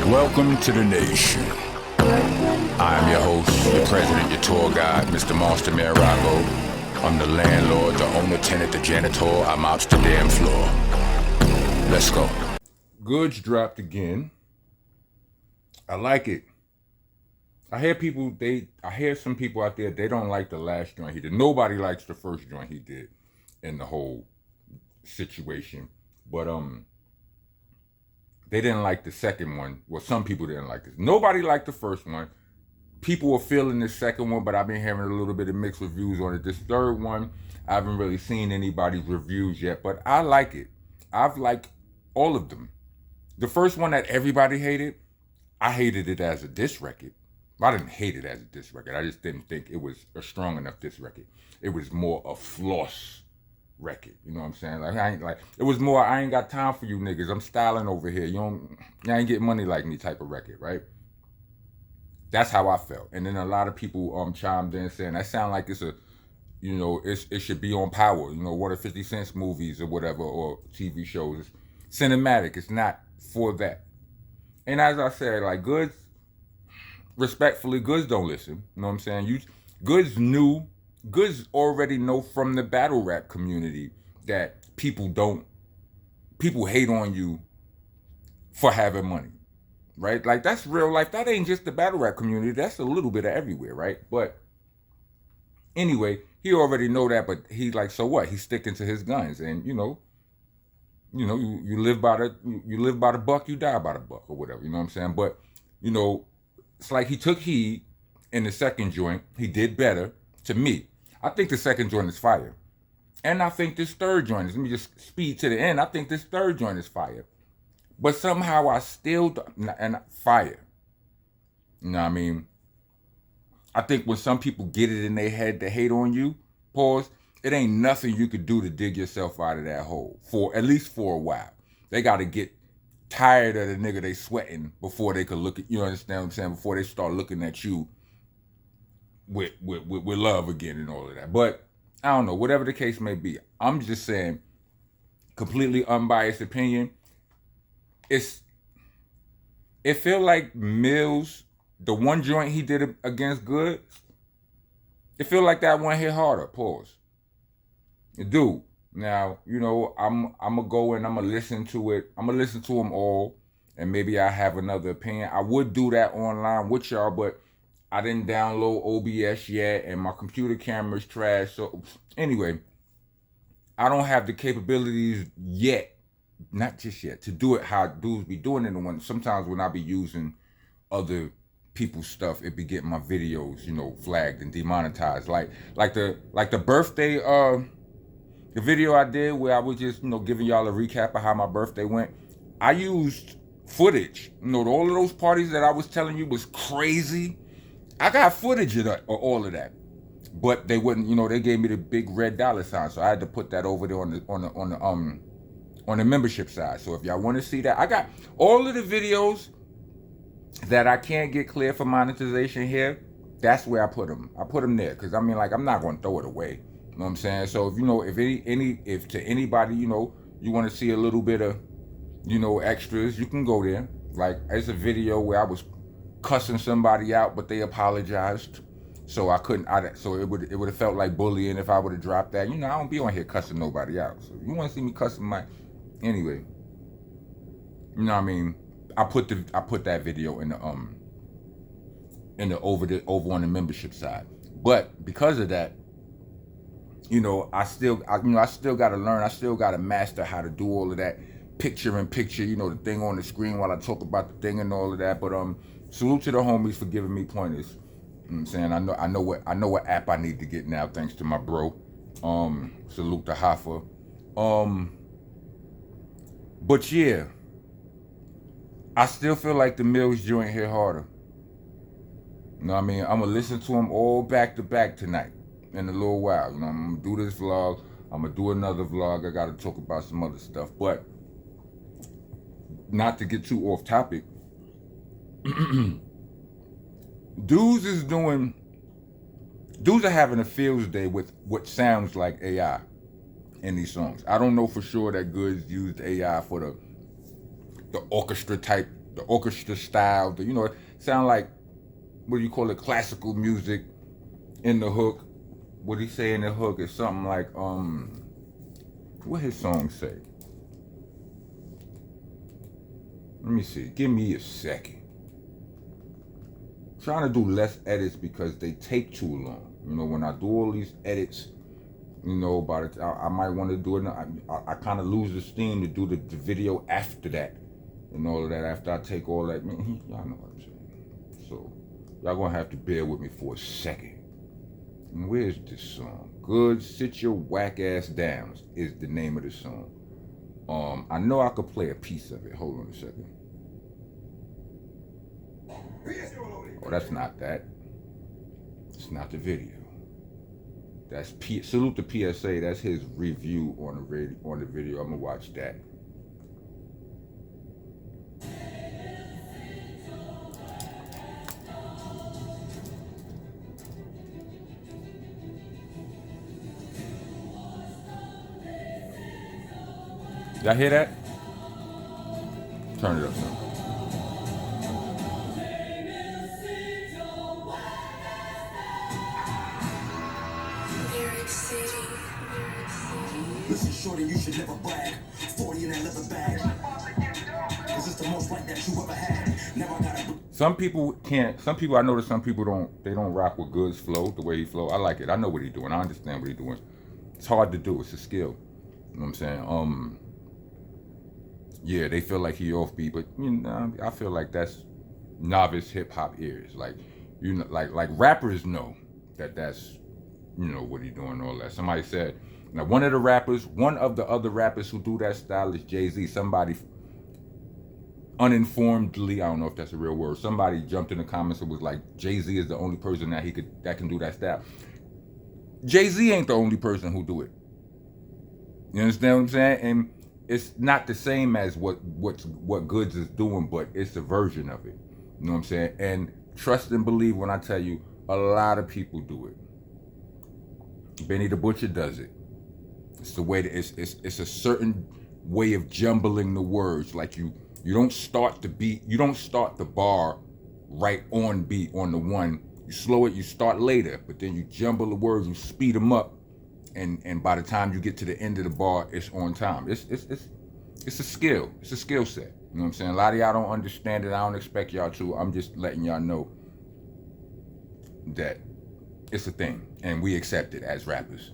Welcome to the nation. I am your host, your president, your tour guide, Mr. Monster Mirago. I'm the landlord, the owner, tenant, the janitor. I'm out the damn floor. Let's go. Goodz dropped again. I like it. I hear some people out there, they don't like the last joint he did. Nobody likes the first joint he did in the whole situation. But they didn't like the second one. Well, some people didn't like this. Nobody liked the first one. People were feeling the second one, but I've been hearing a little bit of mixed reviews on it. This third one, I haven't really seen anybody's reviews yet, but I like it. I've liked all of them. The first one that everybody hated, I hated it as a diss record. I didn't hate it as a diss record. I just didn't think it was a strong enough diss record. It was more a floss record. You know what I'm saying? It was more, I ain't got time for you niggas. I'm styling over here. You ain't getting money like me type of record, right? That's how I felt. And then a lot of people chimed in saying that sound like it's a, it should be on Power, one of 50 Cent's movies or whatever, or TV shows. It's cinematic. It's not for that. And as I said, like Goodz, respectfully, Goodz don't listen. You know what I'm saying? Goodz already know from the battle rap community that people hate on you for having money, right? Like that's real life. That ain't just the battle rap community. That's a little bit of everywhere, right? But anyway, he already know that, but he's like, so what? He's sticking to his guns, and you live by the buck, you die by the buck, or whatever. You know what I'm saying? But it's like he took heed in the second joint. He did better to me. I think the second joint is fire. And I think this third joint is, let me just speed to the end. I think this third joint is fire. But somehow I still, and fire. You know what I mean? I think when some people get it in their head to hate on you, pause, it ain't nothing you could do to dig yourself out of that hole, at least for a while. They got to get tired of the nigga they sweating before they could look at, you understand what I'm saying, before they start looking at you with love again and all of that. But I don't know, whatever the case may be, I'm just saying, completely unbiased opinion, it feel like Mills, the one joint he did against Goodz, it feel like that one hit harder, pause. It do. Now, I'm gonna go and I'm gonna listen to it. I'm gonna listen to them all, and maybe I have another opinion. I would do that online with y'all, but I didn't download OBS yet, and my computer camera is trash. So anyway, I don't have the capabilities yet, not just yet, to do it how dudes be doing it. Sometimes when I be using other people's stuff, it be getting my videos, flagged and demonetized. Like the birthday the video I did where I was just, giving y'all a recap of how my birthday went. I used footage. All of those parties that I was telling you was crazy. I got footage of all of that. But they wouldn't, they gave me the big red dollar sign, so I had to put that over there on the membership side. So if y'all want to see that, I got all of the videos that I can't get clear for monetization here. That's where I put them. I put them there because I'm not going to throw it away. You know what I'm saying? So if to anybody, you want to see a little bit of, extras, you can go there. Like, it's a video where I was cussing somebody out, but they apologized. So I couldn't, so it would have felt like bullying if I would have dropped that. I don't be on here cussing nobody out. So you want to see me cussing anyway. You know what I mean? I put that video in the over on the membership side. But because of that, I still got to learn. I still got to master how to do all of that picture in picture, the thing on the screen while I talk about the thing and all of that. But salute to the homies for giving me pointers. You know what I'm saying? I know what app I need to get now, thanks to my bro. Salute to Hoffa. But yeah, I still feel like the Mills joint hit harder. You know what I mean? I'm gonna listen to them all back to back tonight in a little while. I'm gonna do this vlog. I'm gonna do another vlog. I gotta talk about some other stuff, but not to get too off topic. Dudes are having a fields day with what sounds like AI in these songs. I don't know for sure that Goodz used AI for the orchestra type the orchestra style. You know, it sound like, what do you call it, classical music in the hook. What he say in the hook is something like, what his song say? Let me see. Give me a second. Trying to do less edits because they take too long. You know, when I do all these edits, you know, I might want to do it. I kind of lose the steam to do the video after that and all of that. After I take all that, man, y'all know what I'm saying. So y'all gonna have to bear with me for a second. And where's this song? Goodz, Sit Your Whack Ass Down is the name of the song. I know I could play a piece of it. Hold on a second. Oh, that's not that. It's not the video. That's salute to PSA. That's his review on the video. I'm gonna watch that. Y'all hear that? Turn it up some. Listen, shorty, you should never brag. 40 in that leather bag. This is the most right that you ever had. Never got a... Some people can't. Some people, I notice some people don't. They don't rock with Goodz flow, the way he flow. I like it. I know what he's doing. I understand what he's doing. It's hard to do. It's a skill. You know what I'm saying? Yeah, they feel like he offbeat, but you know, I feel like that's novice hip hop ears. Like, you know, like rappers know that's, you know, what he doing and all that. Somebody said, now one of the other rappers who do that style is Jay-Z. Somebody uninformedly, I don't know if that's a real word, somebody jumped in the comments and was like, Jay-Z is the only person that can do that style. Jay-Z ain't the only person who do it. You understand what I'm saying? And it's not the same as what Goodz is doing, but it's a version of it. You know what I'm saying? And trust and believe when I tell you, a lot of people do it. Benny the Butcher does it. It's the way that it's a certain way of jumbling the words. Like you don't start the beat, you don't start the bar right on beat on the one. You slow it, you start later, but then you jumble the words, you speed them up, and by the time you get to the end of the bar, it's on time. It's a skill. It's a skill set. You know what I'm saying? A lot of y'all don't understand it. I don't expect y'all to. I'm just letting y'all know that it's a thing, and we accept it as rappers.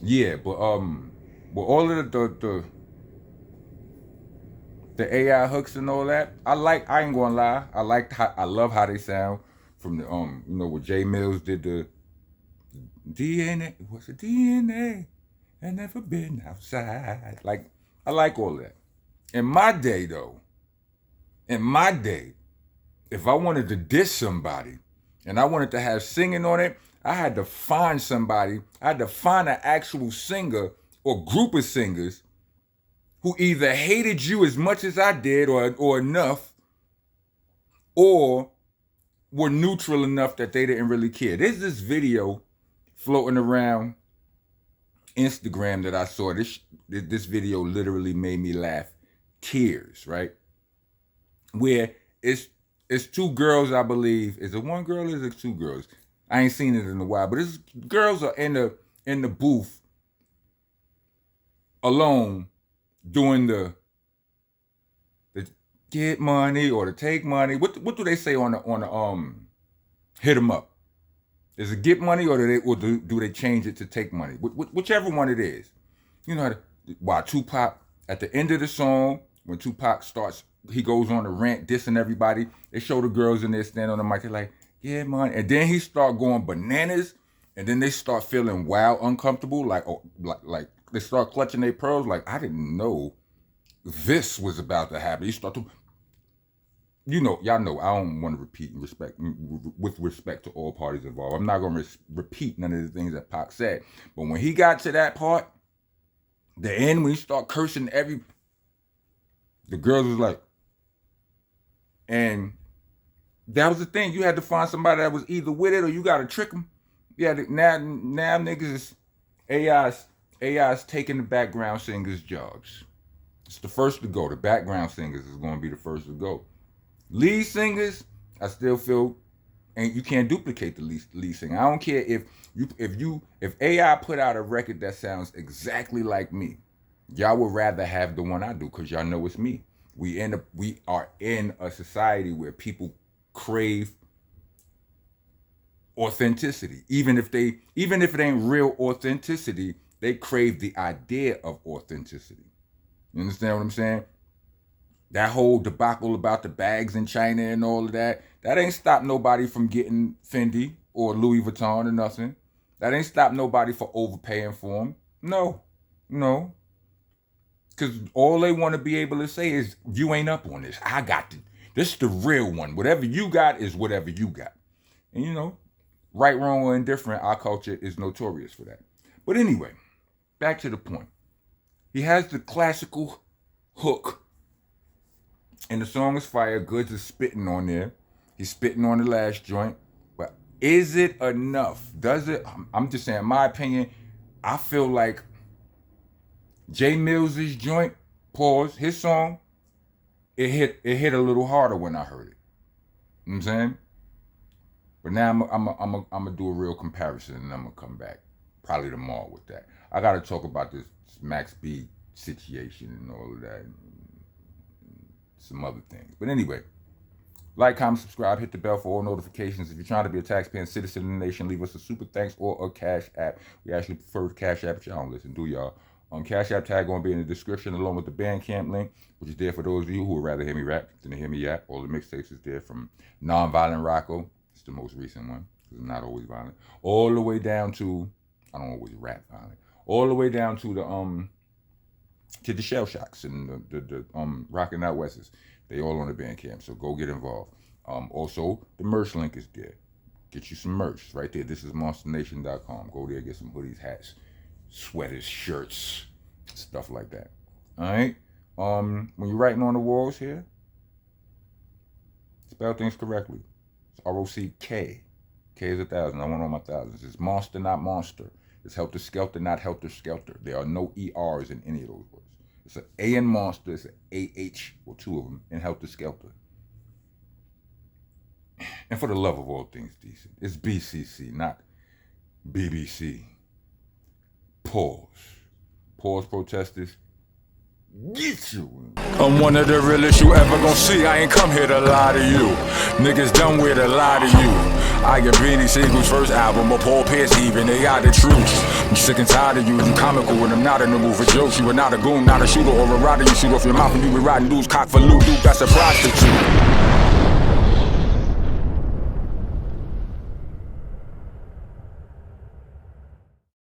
Yeah, but all of the AI hooks and all that, I ain't gonna lie, I love how they sound. From the you know, what Jay Mills did, the DNA, what's the DNA? I never been outside. Like, I like all that. In my day, if I wanted to diss somebody and I wanted to have singing on it, I had to find somebody. I had to find an actual singer or group of singers who either hated you as much as I did or enough, or were neutral enough that they didn't really care. There's this video floating around Instagram that I saw. This video literally made me laugh tears, right? Where it's two girls, I believe. Is it one girl or is it two girls? I ain't seen it in a while, but it's girls are in the booth alone doing the get money or to take money. What do they say on the hit 'em up? Is it get money or do they change it to take money? Whichever one it is. You know, why Tupac at the end of the song, when Tupac starts, he goes on a rant dissing everybody. They show the girls in there standing on the mic. They're like, yeah, man. And then he start going bananas, and then they start feeling wild, uncomfortable, like they start clutching their pearls. Like, I didn't know this was about to happen. He start to, you know, y'all know I don't want to repeat with respect to all parties involved. I'm not going to repeat none of the things that Pac said. But when he got to that part, the end, when he start cursing the girls was like, and that was the thing. You had to find somebody that was either with it or you got to trick them. Yeah, now niggas is AI's taking the background singers' jobs. It's the first to go. The background singers is going to be the first to go. Lead singers, I still feel, and you can't duplicate the lead singer. I don't care if AI put out a record that sounds exactly like me. Y'all would rather have the one I do because y'all know it's me. We are in a society where people crave authenticity. Even if it ain't real authenticity, they crave the idea of authenticity. You understand what I'm saying? That whole debacle about the bags in China and all of that ain't stopped nobody from getting Fendi or Louis Vuitton or nothing. That ain't stopped nobody for overpaying for them. No. Because all they want to be able to say is, you ain't up on this. I got this is the real one. Whatever you got is whatever you got. And you know, right, wrong, or indifferent, our culture is notorious for that. But anyway, back to the point. He has the classical hook. And the song is fire. Goodz is spitting on there. He's spitting on the last joint. But is it enough? Does it? I'm just saying, in my opinion, I feel like Jay Mills's joint, pause, his song, it hit a little harder when I heard it. You know what I'm saying? But now I'm gonna do a real comparison and I'm gonna come back probably tomorrow with that. I gotta talk about this Max B situation and all of that and some other things. But anyway, like, comment, subscribe, hit the bell for all notifications. If you're trying to be a taxpaying citizen in the nation, leave us a super thanks or a Cash App. We actually prefer Cash App, but y'all don't listen, do y'all? Cash App tag going to be in the description along with the Bandcamp link, which is there for those of you who would rather hear me rap than to hear me yap. All the mixtapes is there from Nonviolent Rocco. It's the most recent one because I'm not always violent. All the way down to, I don't always rap violent. All the way down to the Shell Shocks and the Rockin' Out Wesses. They all on the Bandcamp, so go get involved. Also, the merch link is there. Get you some merch right there. This is itsmonstanation.com. Go there, get some hoodies, hats, sweaters, shirts, stuff like that. All right. When you're writing on the walls here, spell things correctly. It's R-O-C-K. K is 1,000. I want all my thousands. It's monster, not monster. It's helter skelter, not helter skelter. There are no ERs in any of those words. It's an A in monster. It's an A-H, or two of them, in helter skelter. And for the love of all things decent, it's BCC, not BBC. Pause. Pause, protesters. Get you. I'm one of the realest you ever gonna see. I ain't come here to lie to you. Niggas done with a lie to you. I get Beanie Siegel's first album, or Paul Pierce even, they are the truth. I'm sick and tired of you comical when I'm not in the mood for jokes. You are not a goon, not a shooter or a rider. You shoot off your mouth and you be riding dudes, cock for loot, dude, that's a prostitute.